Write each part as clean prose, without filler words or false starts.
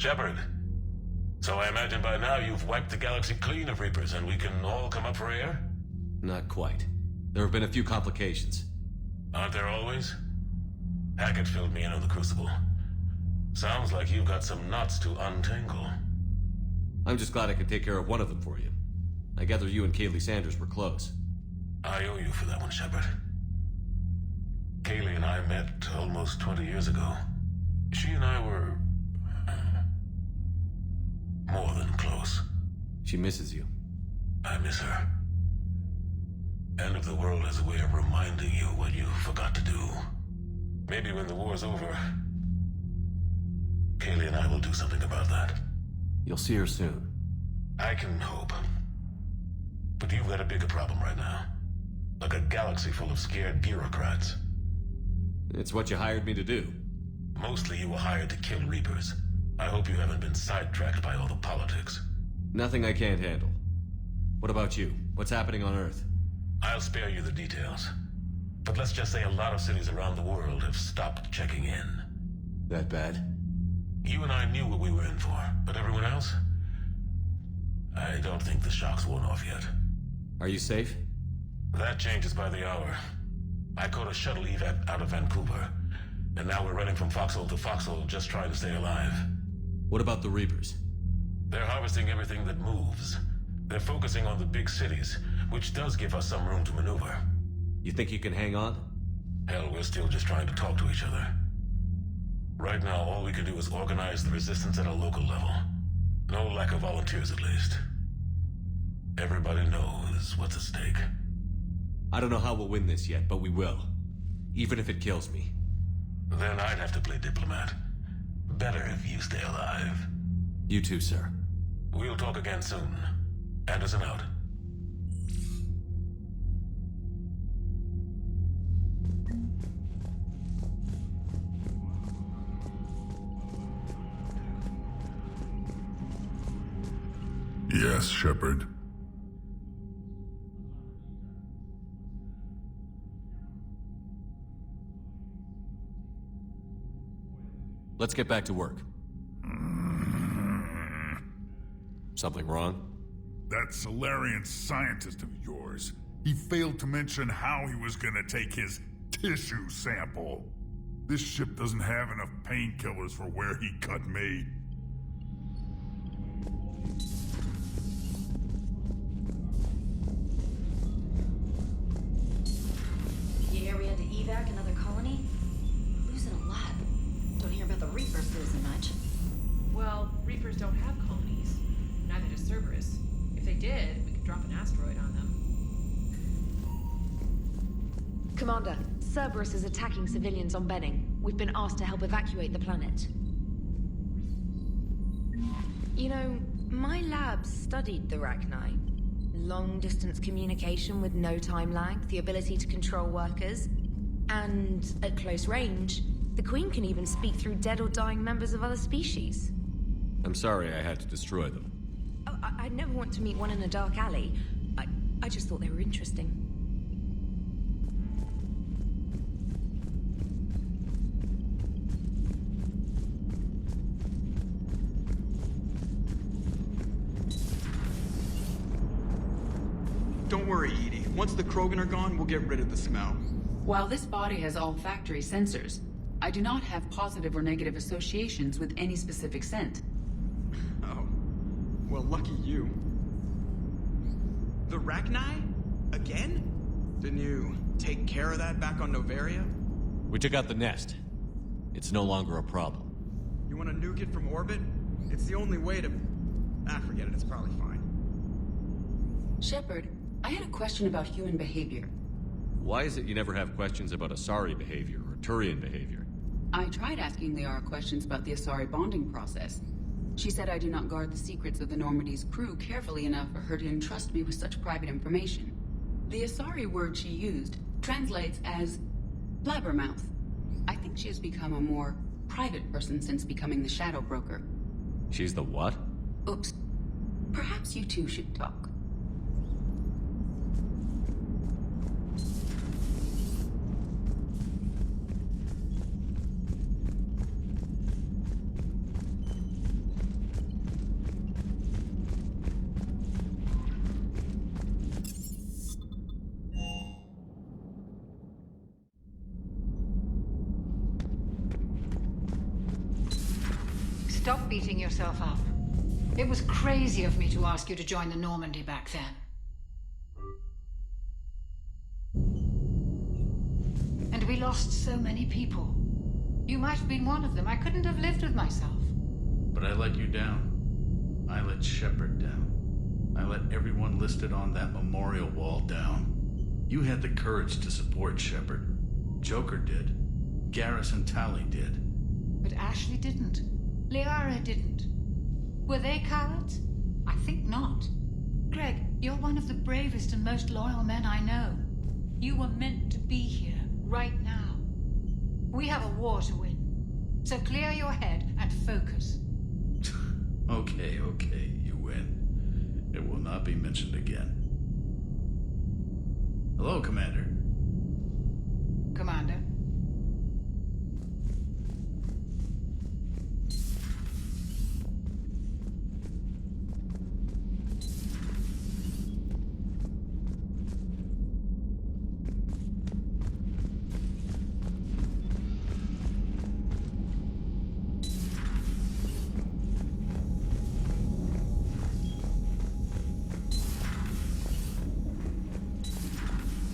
Shepard. So I imagine by now you've wiped the galaxy clean of Reapers and we can all come up for air? Not quite. There have been a few complications. Aren't there always? Hackett filled me in on the Crucible. Sounds like you've got some knots to untangle. I'm just glad I could take care of one of them for you. I gather you and Kaylee Sanders were close. I owe you for that one, Shepard. Kaylee and I met almost 20 years ago. She and I were... more than close. She misses you. I miss her. End of the world has a way of reminding you what you forgot to do. Maybe when the war's over, Kaylee and I will do something about that. You'll see her soon. I can hope. But you've got a bigger problem right now. Like a galaxy full of scared bureaucrats. It's what you hired me to do. Mostly you were hired to kill Reapers. I hope you haven't been sidetracked by all the politics. Nothing I can't handle. What about you? What's happening on Earth? I'll spare you the details. But let's just say a lot of cities around the world have stopped checking in. That bad? You and I knew what we were in for, but everyone else? I don't think the shock's worn off yet. Are you safe? That changes by the hour. I caught a shuttle evac out of Vancouver, and now we're running from foxhole to foxhole just trying to stay alive. What about the Reapers? They're harvesting everything that moves. They're focusing on the big cities, which does give us some room to maneuver. You think you can hang on? Hell, we're still just trying to talk to each other. Right now, all we can do is organize the resistance at a local level. No lack of volunteers, at least. Everybody knows what's at stake. I don't know how we'll win this yet, but we will. Even if it kills me. Then I'd have to play diplomat. Better if you stay alive. You too, sir. We'll talk again soon. Anderson out. Yes, Shepard. Let's get back to work. Something wrong? That Solarian scientist of yours, he failed to mention how he was gonna take his tissue sample. This ship doesn't have enough painkillers for where he cut me. You hear we had to evac another colony? We're losing a lot. Don't hear about the Reapers losing much. Well, Reapers don't have colonies. Neither does Cerberus. If they did, we could drop an asteroid on them. Commander, Cerberus is attacking civilians on Benning. We've been asked to help evacuate the planet. You know, my lab studied the Rachni. Long-distance communication with no time lag, the ability to control workers, and at close range, the Queen can even speak through dead or dying members of other species. I'm sorry I had to destroy them. Oh, I'd never want to meet one in a dark alley. I just thought they were interesting. Don't worry, Edie. Once the Krogan are gone, we'll get rid of the smell. While this body has olfactory sensors, I do not have positive or negative associations with any specific scent. Oh. Well, lucky you. The Rachni? Again? Didn't you take care of that back on Novaria? We took out the nest. It's no longer a problem. You want to nuke it from orbit? It's the only way to... forget it. It's probably fine. Shepard, I had a question about human behavior. Why is it you never have questions about Asari behavior or Turian behavior? I tried asking Liara questions about the Asari bonding process. She said I do not guard the secrets of the Normandy's crew carefully enough for her to entrust me with such private information. The Asari word she used translates as blabbermouth. I think she has become a more private person since becoming the Shadow Broker. She's the what? Oops. Perhaps you two should talk. stop beating yourself up. It was crazy of me to ask you to join the Normandy back then. And we lost so many people. You might have been one of them. I couldn't have lived with myself. But I let you down. I let Shepard down. I let everyone listed on that memorial wall down. You had the courage to support Shepard. Joker did. Garrison Talley did. But Ashley didn't. Liara didn't. Were they cowards? I think not. Greg, you're one of the bravest and most loyal men I know. You were meant to be here, right now. We have a war to win. So clear your head and focus. Okay, you win. It will not be mentioned again. Hello, Commander. Commander.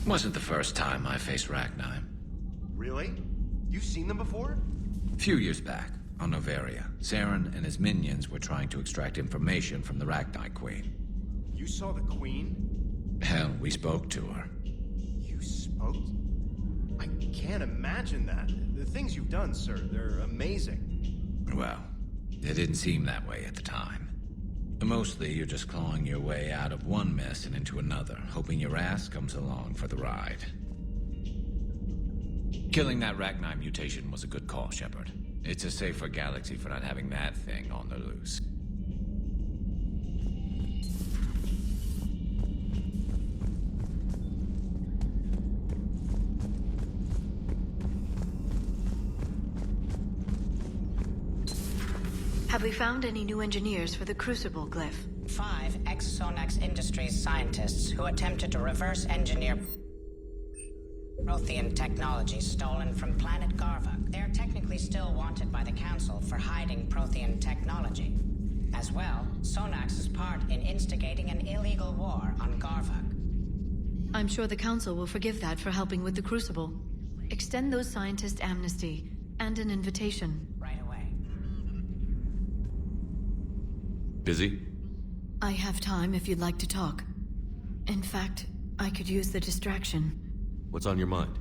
Wasn't the first time I faced Ragnar. Really? You've seen them before? Few years back, on Novaria, Saren and his minions were trying to extract information from the Ragnar Queen. You saw the Queen? Hell, we spoke to her. You spoke? I can't imagine that. The things you've done, sir, they're amazing. Well, it didn't seem that way at the time. Mostly, you're just clawing your way out of one mess and into another, hoping your ass comes along for the ride. Killing that Ragnar mutation was a good call, Shepard. It's a safer galaxy for not having that thing on the loose. Have we found any new engineers for the Crucible glyph? 5 ex-Sonax Industries scientists who attempted to reverse engineer Prothean technology stolen from planet Garvuk. They're technically still wanted by the Council for hiding Prothean technology. As well, Sonax's part in instigating an illegal war on Garvuk. I'm sure the Council will forgive that for helping with the Crucible. Extend those scientists amnesty and an invitation. Right away. Busy? I have time if you'd like to talk. In fact, I could use the distraction. What's on your mind?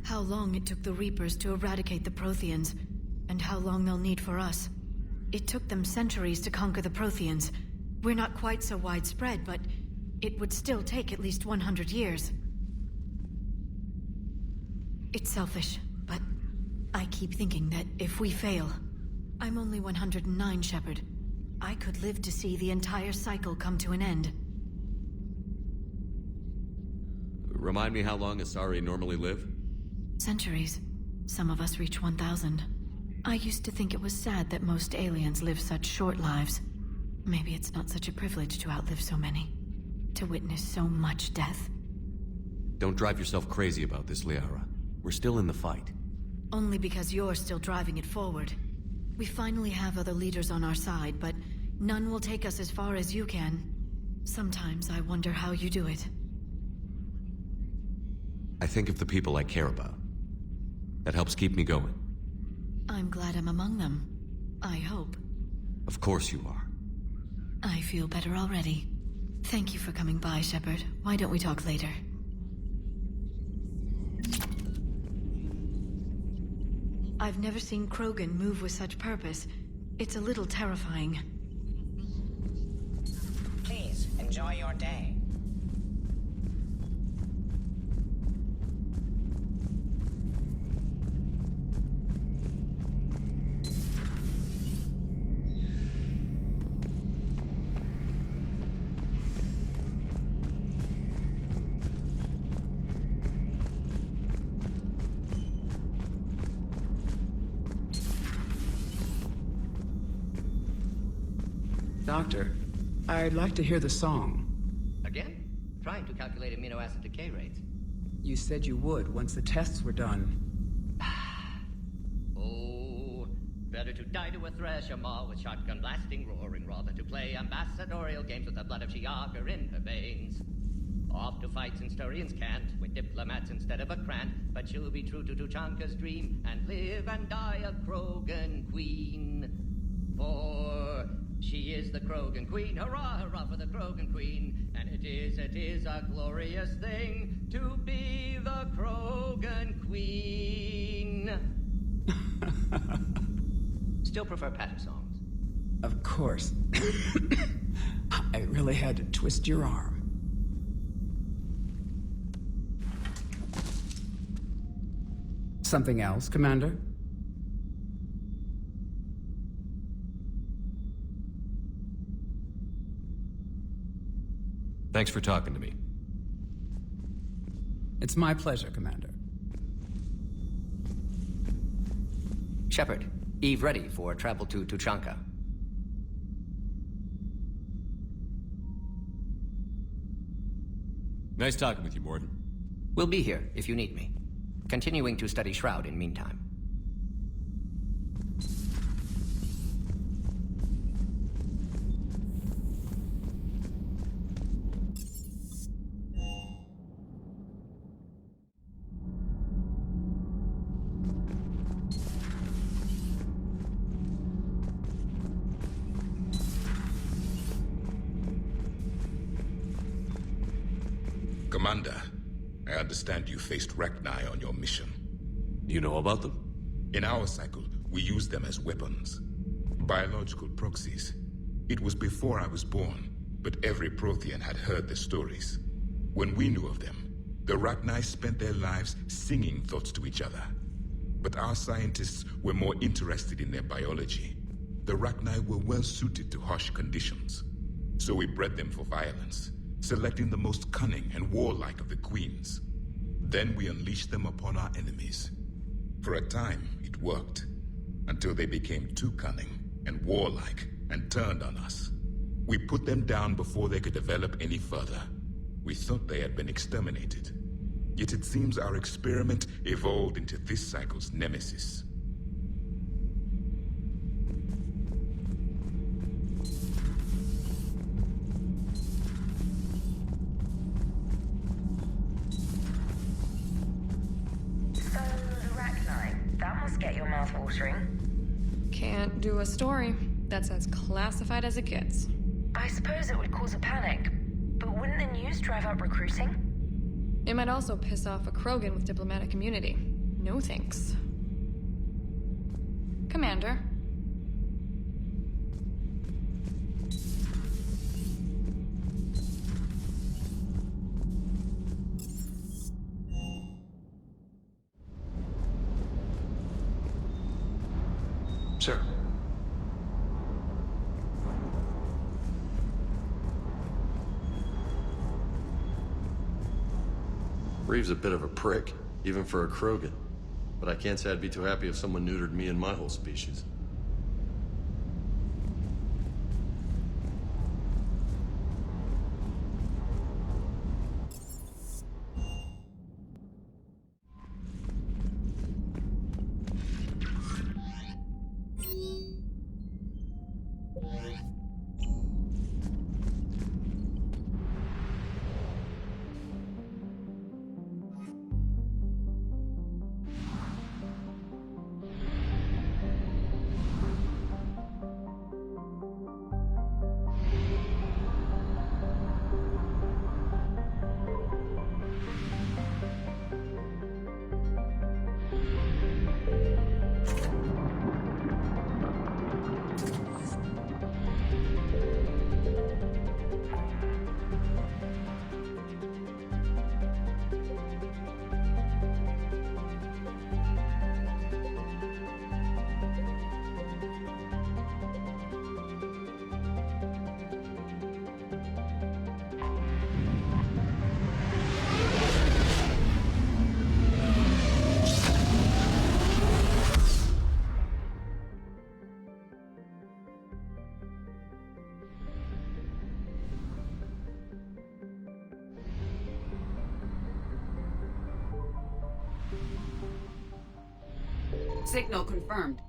How long it took the Reapers to eradicate the Protheans, and how long they'll need for us. It took them centuries to conquer the Protheans. We're not quite so widespread, but it would still take at least 100 years. It's selfish, but I keep thinking that if we fail... I'm only 109, Shepard. I could live to see the entire cycle come to an end. Remind me how long Asari normally live? Centuries. Some of us reach 1,000. I used to think it was sad that most aliens live such short lives. Maybe it's not such a privilege to outlive so many. To witness so much death. Don't drive yourself crazy about this, Liara. We're still in the fight. Only because you're still driving it forward. We finally have other leaders on our side, but none will take us as far as you can. Sometimes I wonder how you do it. I think of the people I care about. That helps keep me going. I'm glad I'm among them. I hope. Of course you are. I feel better already. Thank you for coming by, Shepard. Why don't we talk later? I've never seen Krogan move with such purpose. It's a little terrifying. Please, enjoy your day. Doctor, I'd like to hear the song. Again? Trying to calculate amino acid decay rates. You said you would once the tests were done. Oh, better to die to a thresher maw with shotgun blasting, roaring, rather to play ambassadorial games with the blood of JiraJira in her veins. Off to fights historians can't, with diplomats instead of a Krant, but she'll be true to Tuchanka's dream and live and die a Krogan queen. For she is the Krogan queen, hurrah, hurrah for the Krogan queen, and it is a glorious thing to be the Krogan queen. Still prefer patter songs? Of course. I really had to twist your arm. Something else, Commander? Thanks for talking to me. It's my pleasure, Commander. Shepard, Eve ready for travel to Tuchanka. Nice talking with you, Morden. We'll be here if you need me. Continuing to study Shroud in meantime. Commander, I understand you faced Rachni on your mission. You know about them? In our cycle, we use them as weapons. Biological proxies. It was before I was born, but every Prothean had heard the stories. When we knew of them, the Rachni spent their lives singing thoughts to each other. But our scientists were more interested in their biology. The Rachni were well suited to harsh conditions. So we bred them for violence, selecting the most cunning and warlike of the queens. Then we unleashed them upon our enemies. For a time, it worked, until they became too cunning and warlike and turned on us. We put them down before they could develop any further. We thought they had been exterminated. Yet it seems our experiment evolved into this cycle's nemesis. Get your mouth watering. Can't do a story. That's as classified as it gets. I suppose it would cause a panic, but wouldn't the news drive up recruiting? It might also piss off a Krogan with diplomatic immunity. No thanks. Commander. Sir. Reeve's a bit of a prick, even for a Krogan. But I can't say I'd be too happy if someone neutered me and my whole species. Signal confirmed.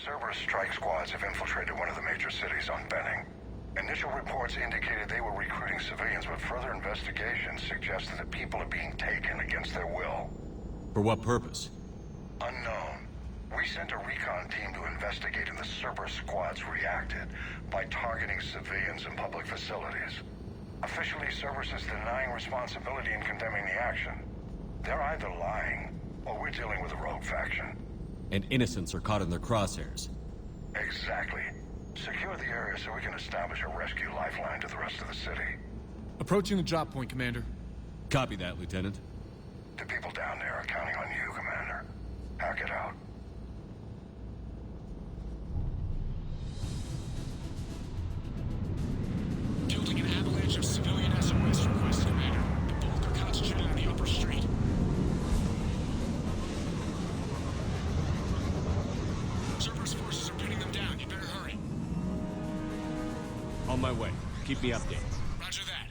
Cerberus strike squads have infiltrated one of the major cities on Benning. Initial reports indicated they were recruiting civilians, but further investigations suggested that people are being taken against their will. For what purpose? Unknown. We sent a recon team to investigate, and the Cerberus squads reacted by targeting civilians in public facilities. Officially, Cerberus is denying responsibility and condemning the action. They're either lying, or we're dealing with a rogue faction. And innocents are caught in their crosshairs. Exactly. Secure the area so we can establish a rescue lifeline to the rest of the city. Approaching the drop point, Commander. Copy that, Lieutenant. The people down there are counting on you, Commander. Hack it out. Fielding an avalanche of civilian SOS requests, Commander. The bulk are concentrated on the upper street. Cerberus forces are pinning them down. You better hurry. On my way. Keep me updated. Roger that.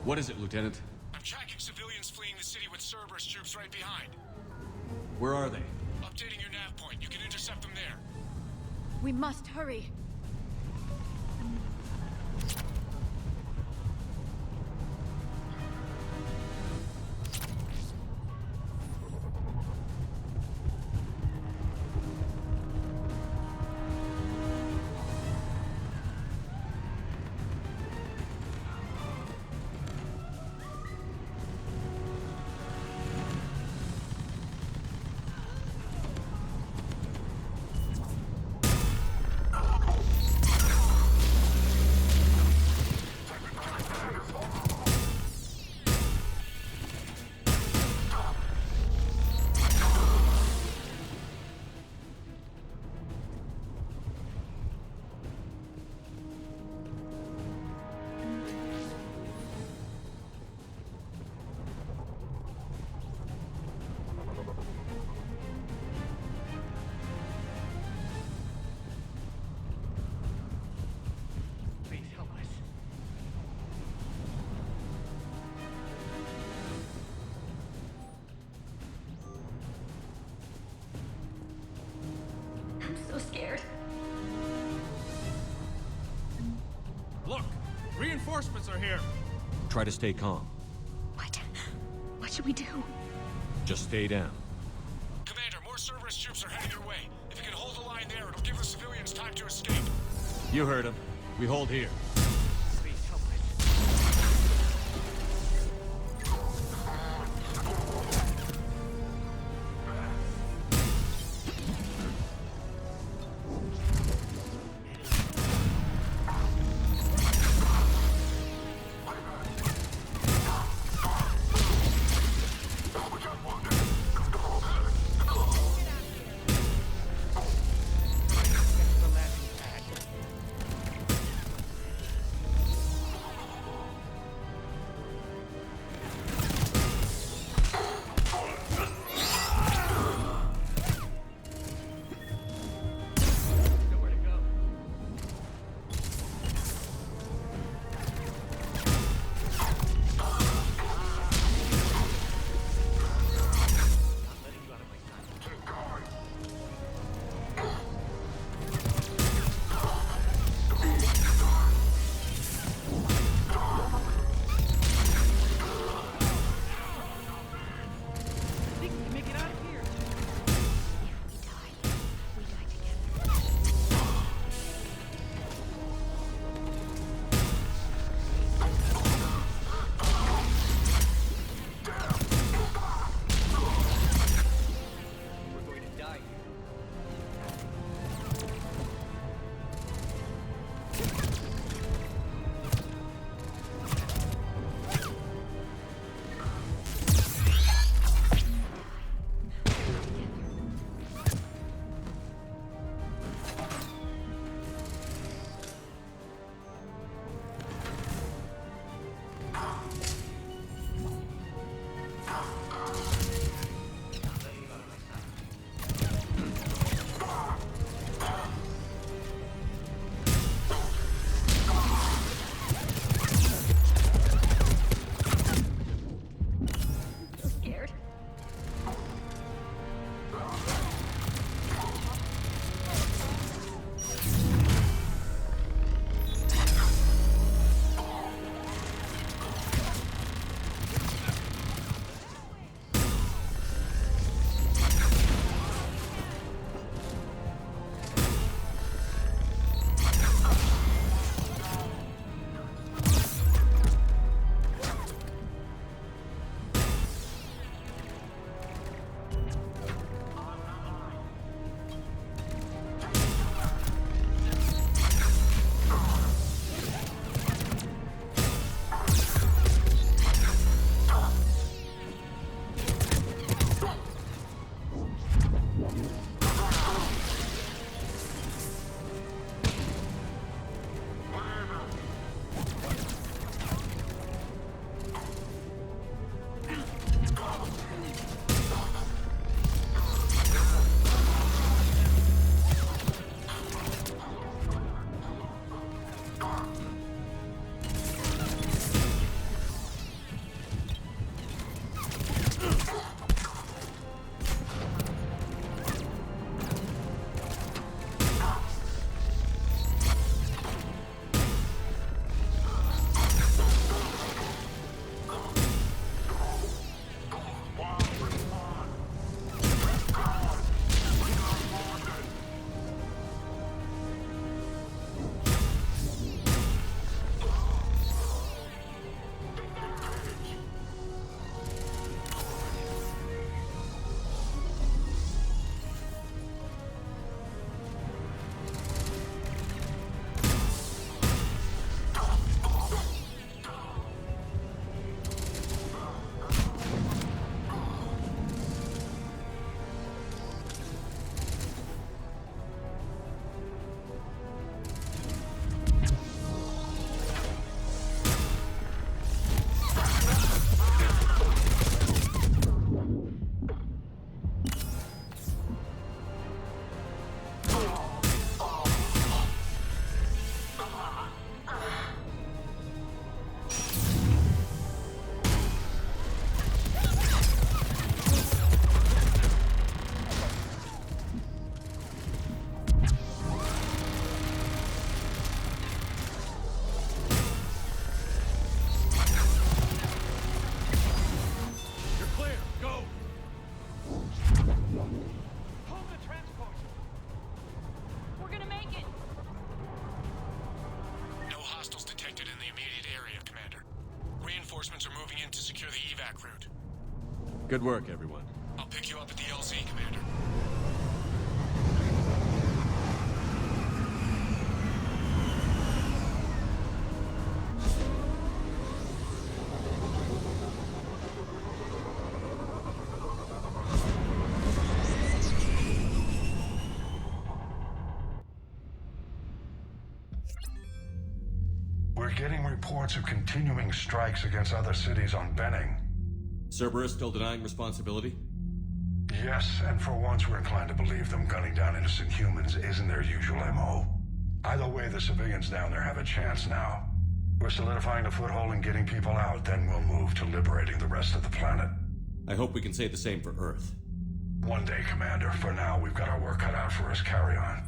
What is it, Lieutenant? I'm tracking civilians fleeing the city with Cerberus troops right behind. Where are they? Updating your nav point. You can intercept them there. We must hurry. Reinforcements are here. Try to stay calm. What should we do? Just stay down. Commander, more Cerberus troops are heading your way. If you can hold the line there, it'll give the civilians time to escape. You heard him. We hold here. hostiles detected in the immediate area, Commander. Reinforcements are moving in to secure the evac route. Good work, everyone. I'll pick you up at the LZ, Commander. We're getting reports of continuing strikes against other cities on Benning. Cerberus still denying responsibility? Yes, and for once we're inclined to believe them gunning down innocent humans isn't their usual MO. Either way, the civilians down there have a chance now. We're solidifying a foothold and getting people out, then we'll move to liberating the rest of the planet. I hope we can say the same for Earth. One day, Commander. For now, we've got our work cut out for us. Carry on.